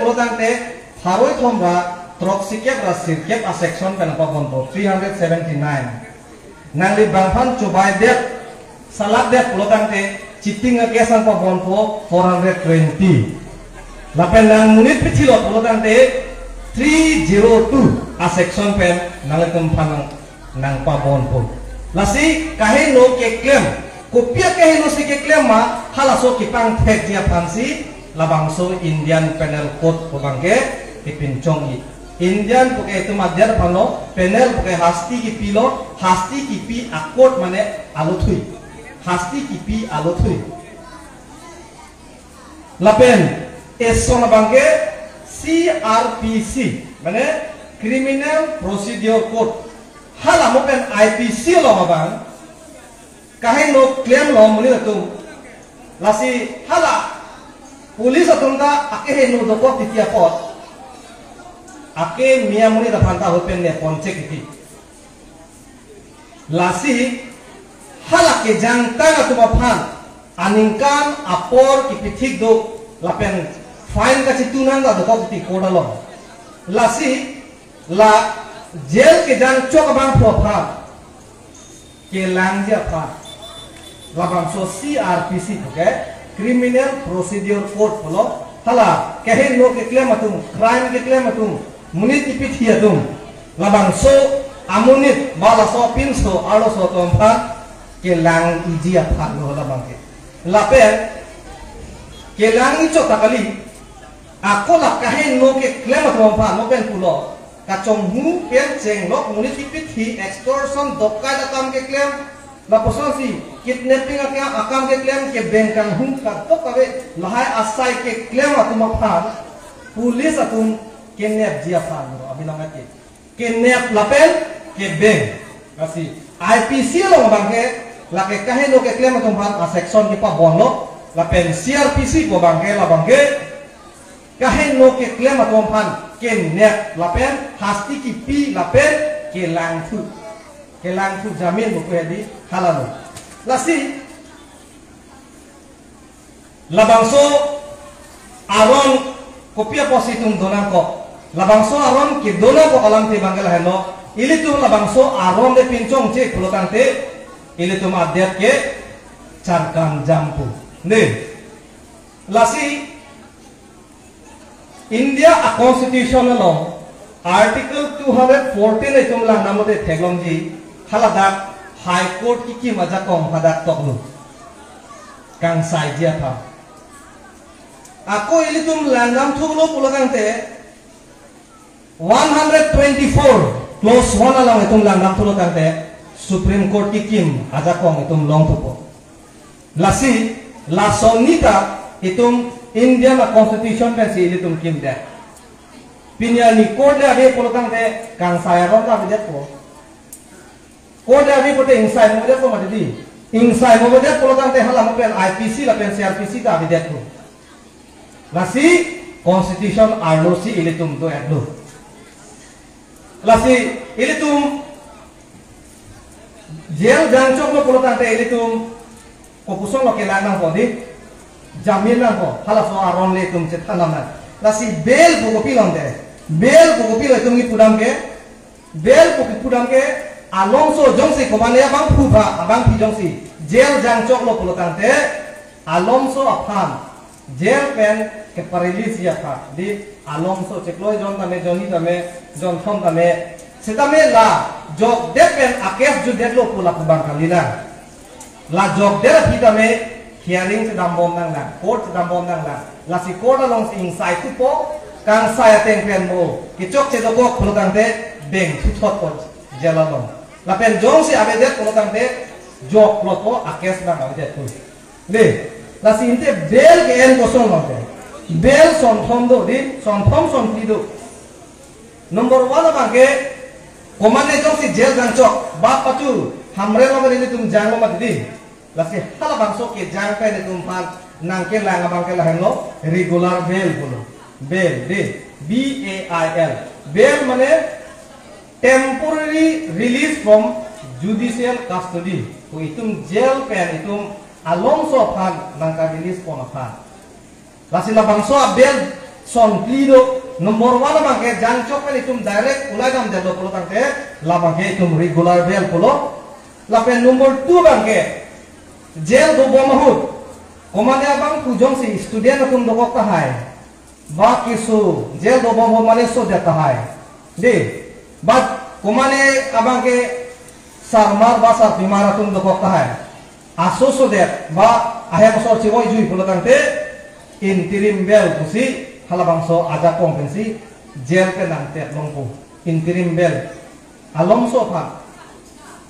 pulo tangte haroi thomba troksikep ra sirkep a section pen pa bonpo 379 nangli bangphan chubai det salak det pulo tangte chiting a kesan pa bonpo 420 lapen nang munit pichilo pulo tangte 302 a section pen nangli tumphan nang pa bonpo lasi kahe no ke claim kopia kahe no si ke claim ma halaso kipang thek dia phansi labangso Indian Penal Code pabangke ipincong i Indian puke itu madjar pano penal puke hasti ki pilo hasti ki pi akot mane aluthui hasti ki pi aluthui lapen esona bangke CRPC mane Criminal Procedure Code hala mopen IPC lo mabang kahe no claim lo muni tu lasi hala Pulis atungka ake henu doko titia pot ake mia muni da phanta hopen ne ponche kiti lasi halake jangta na tuma phan aningkan apor ki pithik do lapen fine ka chitunan da doko kiti kodalo lasi la jail ke jang chok bang pho pha ke langja pha labang so CRPC okay Criminal Procedure Code polo hala kahe no ke claim atum crime ke claim atum munit ipithia tum labang so amunit bala so pin so alo so tom pha ke lang ijia pha no labang ke lapen ke lang icho takali ako la kahe no ke claim atum pha no pen pulo kachong hu pen cheng lok munit ipithi extortion dokai da kam ke claim la pososi kidnapping akam ke claim ke bank kang hum ka to kabe lahai asai ke claim atum phan police atum kidnap dia phan ro abinanga ke kidnap lapen ke bank kasi IPC lo bangke la ke kahe no ke claim atum phan a section ki pa bonlo lapen CRPC ko bangke la bangke kahe no ke claim atum phan kidnap lapen hasti ki pi lapen ke langthu kelang tu jamin buku hadi halal lasi labangso aron kopia positum donang ko labangso aron ke donang ko alam te banggal heno ili tu labangso aron de pincong cek pulotang te ili tu madet ke charkang jampu ne lasi India a constitutional law article 214 itum lang namode theglongji haladak high court ki maja kong hadak toklu kang sai dia tha ako ilitum langam thuglo pulagang te 124 close one along itum langam thuglo te Supreme Court ki kim aja kong itum long thupo lasi la sonita itum Indian constitution pe si ilitum kim de pinya ni court de ade pulagang te kang sai ron ka bidet po Kode abi pote inside mo ko matidi inside mo det polo tante hala mo pen IPC la pen CRPC ta abi det ko lasi constitution ROC ilitum do adlo lasi ilitum jail jangchok mo polo tante ilitum ko pusong lo kelanang ko di jamin lang ko hala so aron le tum chethanam na lasi bail ko pilon de bail ko pilo tum ki pudam ke bail ko pudam ke Alonso jongsi komane abang phuba abang pi jongsi jail jangchok lo pulotante Alonso aphan jail pen ke paralisis ya pha di Alonso cheklo jon tame joni tame jon thom tame setame la jok de pen akes ju de lo pula kubang kalina la jok de pi tame hearing se dambom nang la court se dambom nang la si court along sing sai tu po kang sai ateng pen mo kichok che do ko pulotante beng thu thot ko jalalong lapen jong si abedet pulotang de jok loto akes bang abedet tu le la sinte bel ke en kosong lote bel son thom do di son thom son ti do number 1 bang ke komane jong si jail jang chok ba patu hamre lo ni tum jang lo mat di la si hala bang so ke jang pe ni tum pan nang ke la bang ke la hen lo regular bail bolo bail de BAIL bail mane temporary release from judicial custody ko itum jail pen itum Alonso phan nangka release pon phan lasila bangso bail son plido nomor 1 bangke jang chokan itum direct ulai dam delo polo tangke la bangke itum regular bel polo lapen nomor 2 bangke jail do bomahut komane abang pujong si student atum dokok tahai ba kisu jail do bomah mane so deta hai de bat komane abang ke sarmar basar bimar atum dokok tahai aso so det ba ahe bosor ciwoi jui polo tangte interim bel kusi halabangso aja kompensi jail ke nangte longpu interim bel alom so phan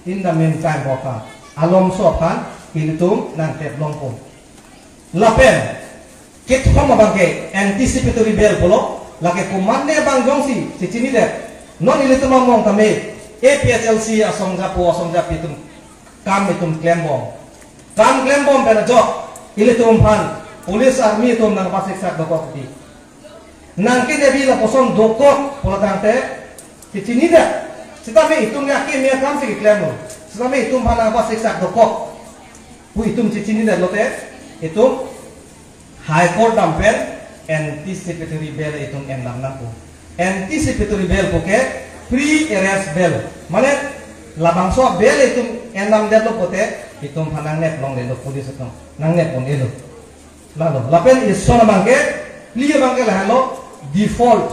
in the meantime boka alom so phan ilitum nangte longpu lapen kit homa bangke anticipatory bel polo lake kumande bang jongsi cicini det non ilitum ngong tame APHLC asongja pitum kam itum claim bom pena jok ilitum phan police army itum nang pasik sak dokok ti nangke debi la poson dokok pola tangte cicini da sitame itum yakin mia kam sik claim lo sitame itum phan nang pasik sak dokok pu itum cicini da lote itum high court dampen anticipatory bail itum endam naku anticipatory bail poke pre arrest bail mane labangso bail itum endam da lo pote itum phan nang net long le lo police itum nang net on elo lalu lapen isona bangke liye bangke la lo default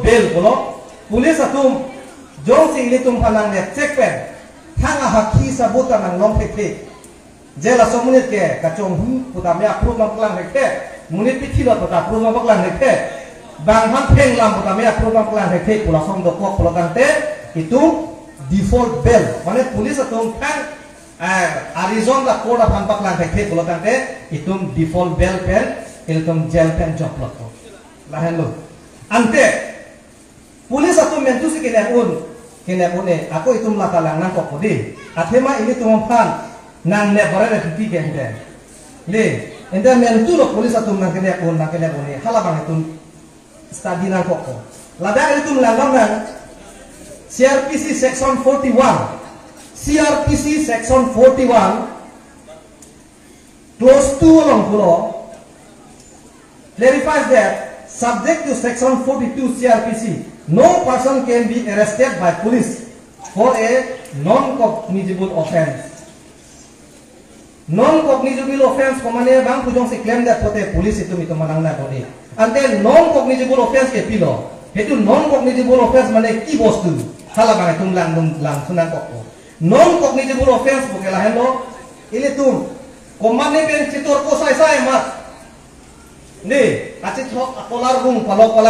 bail polo police atum jong sing litum phanang net check pen thanga hakhi sabuta nang long thek jela somunit ke kachong hu putamya approve lam klang thek munit pithilo pata approve lam klang thek bang han pheng lam putamya approve lam klang thek pula som dokok pula kante itu default bail mane police atum thang Arizona la court of hampak lang thek pula kante itu default bail pen iltum jail pen job lot lahan lo ante pulis atum mentu si kene une aku itum lata lang nang kok di athema ini tum phan nang ne bare ti gende le ende mentu lo pulis atum nang kene une hala bang itum study nang kok lada itum lang nang CRPC section 41 close 2 long pulo clarifies that subject to section 42 CRPC, no person can be arrested by police for a non-cognizable offense. Non-cognizable offense komane bang pujong si claim that pote police itu manang na bodi. And then non-cognizable offense ke pilo. Itu non-cognizable offense mane ki bostu. Hala bang itum lang sunan kok. Non-cognizable offense bukela hello ile tum komane ben citor ko sai mas. Ni, acit hok apolar rung palok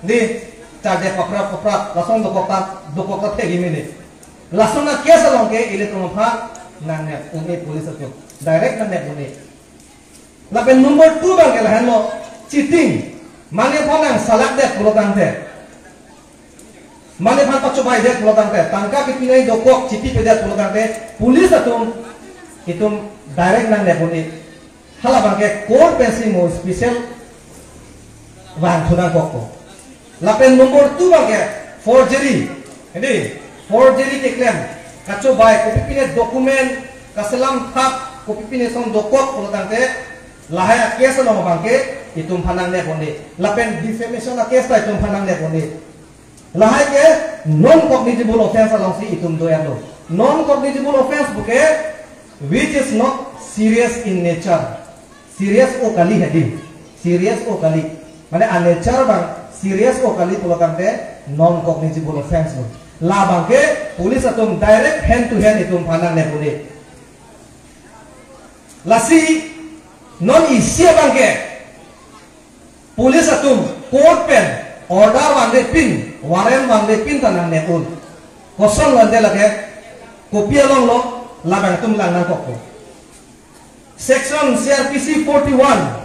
ni charge koprak langsung dokok tegi mini langsung na kiasa longke ile tumpa nang net uni police itu direct nang net uni lapen nomor 2 bang kela hello cheating mane phonang salak det pulotang te mane phan pachobai det pulotang te tangka kipinai dokok chiti pedet pulotang te police itu direct nang net uni hala bang ke court pensing mo special Wan thuna koko. Lapen nomor 2 bangke forgery. Ini forgery ke claim. Kaco bay kopi pine dokumen kaselam thap kopi pine song dokok polo tangte lahai case lo bangke itum phanang ne bonde. Lapen defamation case ta itum phanang ne bonde. Lahai ke non cognizable offense along si itum doyalo. Non cognizable offense buke which is not serious in nature. Serious o kali hadi. Serious o kali mane anature bang serious o kali polo kante non cognizable offense lo la bangke police atum direct hand to hand itum phanang ne bode lasi non isia bangke police atum court pen order wande pin warrant wande pin tanang ne un kosong wande lage kopi along lo la bang tum lang nang kokko section CRPC 41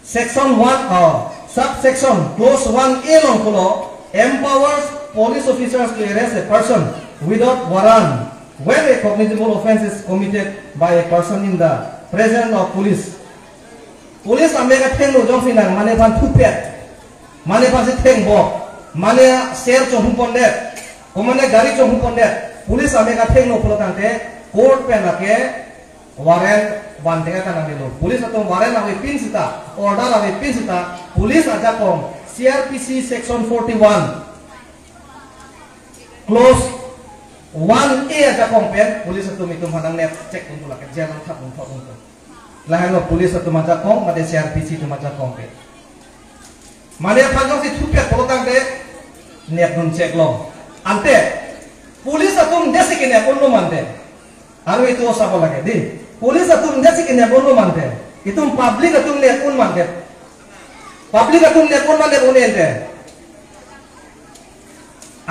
Section 1 subsection clause 1A long pulo empowers police officers to arrest a person without warrant when a cognizable offense is committed by a person in the presence of police. Police amega theng lo jong sinang mane ban thupet mane ban se theng bo mane share chong hupon det komane gari chong hupon det police amega theng lo pulo tangte court pe lake warren bantega tanang dilo police atum warren awi pin sita order awi pin sita police aja kong CRPC section 41 close 1A aja kong pen police atum itu hadang net cek untuk lak jalan thap untuk lahan lo police atum aja kong mate CRPC itu aja kong pen mane panjang si thupet polotang de net nun cek lo ante police atum desi kene pun mante aru itu sapa lagi di police atum desi kene pun mante itu public atum net pun mante public atum net pun mante pun ente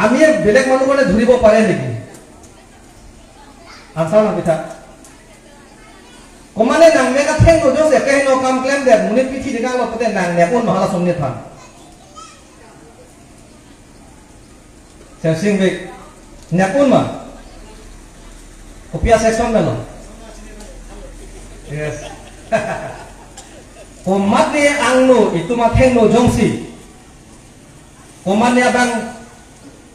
আমি বেলেগ মানুহ মানে ধৰিব পাৰে নেকি আনসাৰ না পিঠা কমানে নাং মেগা ঠেং ন জose কে ন কাম ক্লেম দে মুনি পিঠি দিগা লপতে নাং নেপন মহালা সমনে থান সেসিং বে নেপন মা কপিয়া সেকশন মেলো yes komane angno itu ma ঠেং ন jongsi komane abang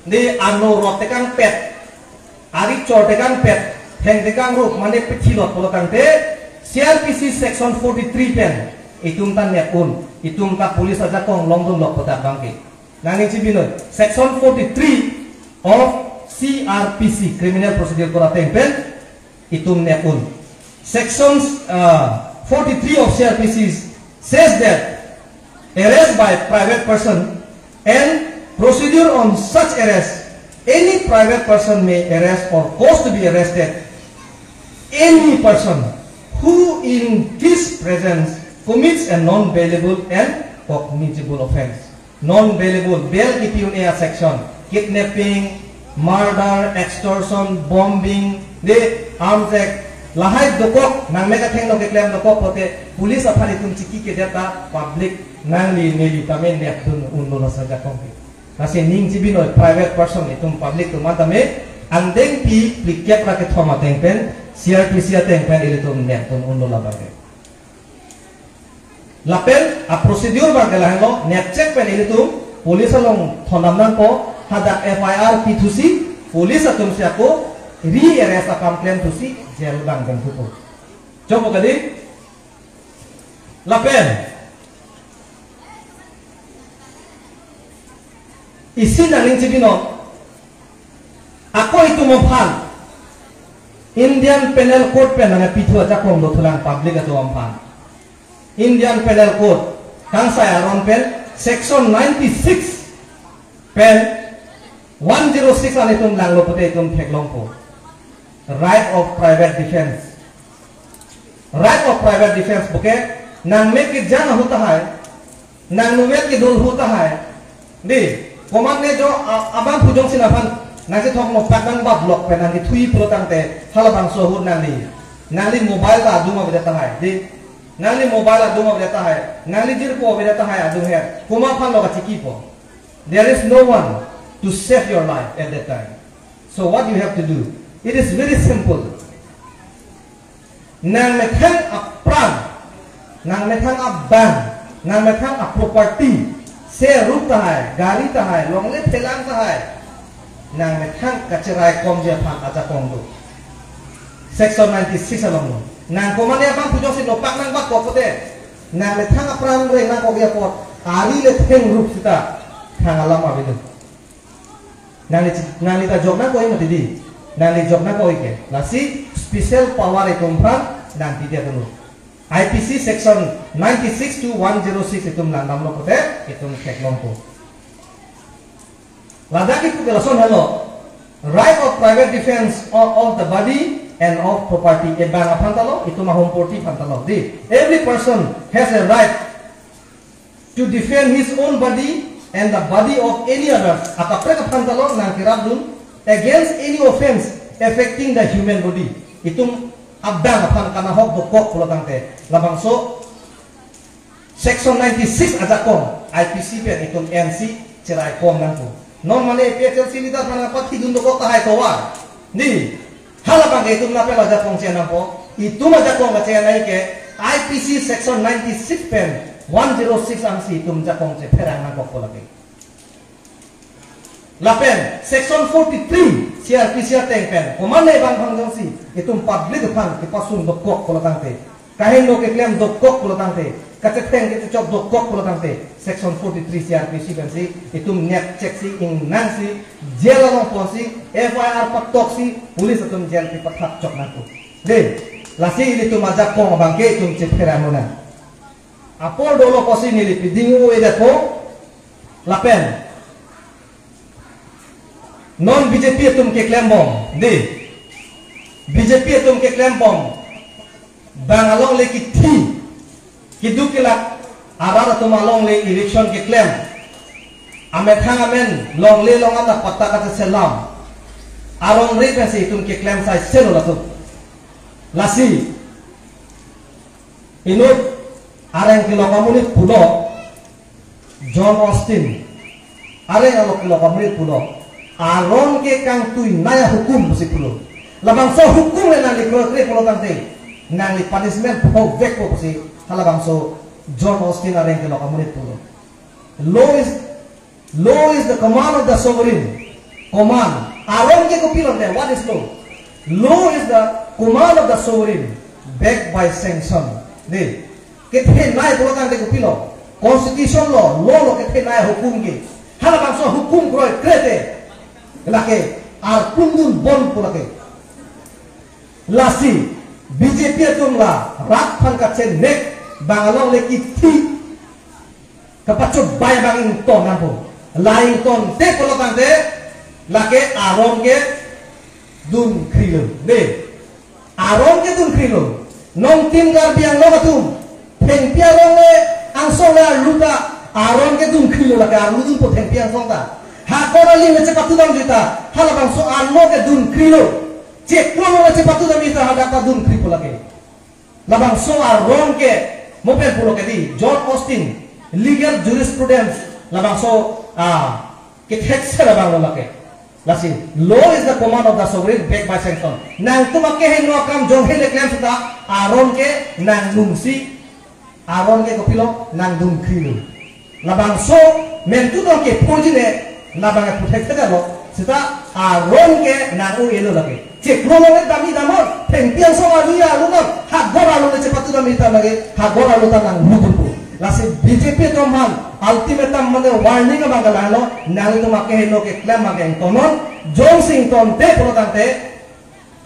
di anu rotekan pet ari cortekan pet heng tekan rup mane pecilot polotan te CRPC section 43 pen itum tan nepun itum ta police aja kong longdom lok pota bangke nani cibino section 43 of CRPC criminal procedure kora pen itum nepun sections 43 of CRPC says that arrest by private person and procedure on such arrest, any private person may arrest or cause to be arrested any person who in his presence commits a non-bailable and cognizable offense. Non-bailable, bail kipiunia section, kidnapping, murder, extortion, bombing, the arms act, lahai dokok, nang mega theng nok claim dokok pote, police apani tum chiki ke data public nang li neli tamen nek dun undo saja konkret. Nasi ning cibino private person itu public tu mata me andeng pi pliket raket thoma tengpen CRPC tengpen itu tu net tu undo labake lapel a procedure bagala helo net check pen itu police along thonamnan po hada FIR P2C police atum siako re arrest a complaint tu si jail bang dan tu coba kali lapel isi naling cibino ako itu mophan Indian Penal Code pen na pithu aja kong do thulang public ato amphan Indian Penal Code kang saya aron pen section 96 pen 106 ane tum lang lopote tum theklong po right of private defense buke nang me ki jana hota hai nang nuwe ki dol hota hai di Koman ne jo abang pujong sinapan nasi thok mo patang ba block pe nang thui protang te halabang sohur nali mobile ta aduma bidata hai di nali mobile aduma bidata hai nali jir po bidata hai adum hai koma phan loga chiki po there is no one to save your life at that time so what you have to do it is very simple nang mekhang apran nang mekhang abban nang mekhang property से रूप है गाड़ी है लोंगले फेलांग है नंग में थंग कचराय कम जे फान आजा कम दो सेक्शन 96 अलम नंग को माने बां पुजो से लोपाक नंग बा कोपते नंग में थंग अपराम रे नंग को गया पोट आरी ले थेंग रूप सिता थंग अलम आबे नंग ता जॉब ना कोई मत दी नंग जॉब ना कोई के लासी स्पेशल पावर एकमफ्रान नंग दिदे दनु IPC section 96 to 106 itum landam lo pote itum theklong ko ladaki ku belason hello right of private defense of the body and of property e bang phantalo itum home porti phantalo di every person has a right to defend his own body and the body of any other akapre phantalo nang kirabdun against any offense affecting the human body itum abdang aphan kana hok bokok pulotang te labang so section 96 aja kom IPC pen itum NC cerai kom nang ko non mane PHLC lidar pana pati dundo ko kahai ko war ni halabang itum na pela aja kom chen ko itum aja kom ba chen nai ke IPC section 96 pen 106 angsi itum ja kom che pherang na ko lagi lapen section 43 CRPC tengpen komane bang bang si itu public fan kipasun dokok kalau tangte kahin lo ke claim dokok kalau tangte kaceteng itu cop dokok kalau tangte section 43 CRPC kan si itu net check si ing nansi jail long ponsi FIR patok si polis itu jail pipat cok naku deh lasi itu majak pong bangke itu cepera mona apol dolo posi nili pidingu eda po lapen non BJP तुम के क्लेम बम दे BJP तुम के क्लेम बम बांगालों ले की थी कि दु के लाख आवारा तुम आलों ले इलेक्शन के क्लेम अमेथांग अमेन लोंग ले लोंग आता पत्ता का सेलाम आरों रे पैसे तुम के क्लेम साइज सेलो ला तुम लासी इनो आरें के लोग अमुनी पुलो जॉन ऑस्टिन आरें आलों के लोग अमुनी पुलो Aron ke kang tui naya hukum si pulo. Labang so hukum le nang li pulo tante. Nang li punishment po vek po si halabang so John Austin areng ke lo kamunit pulo. Law is the command of the sovereign. Command. Aron ke ko pilon there. What is law? Law is the command of the sovereign backed by sanction. De. Kethe naya pulo tante ko pilo. Constitution law lo kethe naya hukum ke. Halabang so hukum kroy krete. Lake ar pundun bon pulake lasi BJP tumla rak phan ka chen nek bangalong le ki thi kapacho bay bangin ton nampo lain ton te polotan te lake aron ke dun krilo de aron ke dun krilo nong tim gar biang lo katum theng pia rong le angso le luta aron ke dun krilo lake ar ludun po theng pia song ta hakora li ne cepatu dam juta halabang so anlo ke dun krilo cek lo ne cepatu dam juta hadaka dun krilo lage labang so arong ke mopen pulo ke di John Austin legal jurisprudence labang so ke text labang lo lage lasi law is the command of the sovereign backed by sanction nang tumake he no kam jong he le claim suta aron ke nang nungsi aron ke kopilo nang dun krilo labang so mentu dong ke pojine labang protect ka lo sita aron ke nangu elo lage cek lo le dami damor tempian so aluya lo ha gora lo le cepatu dami ta lage ha gora lo ta nang mudun po lase BJP to man ultimatum mane warning bangala lo nang to make lo ke claim make tonon jong sing ton te protante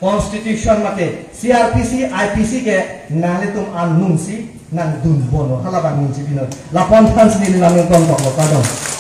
constitution mate CRPC IPC ke nale tum annunsi nang dun bono halabang ni jibino la ponthans ni namin ton to kadon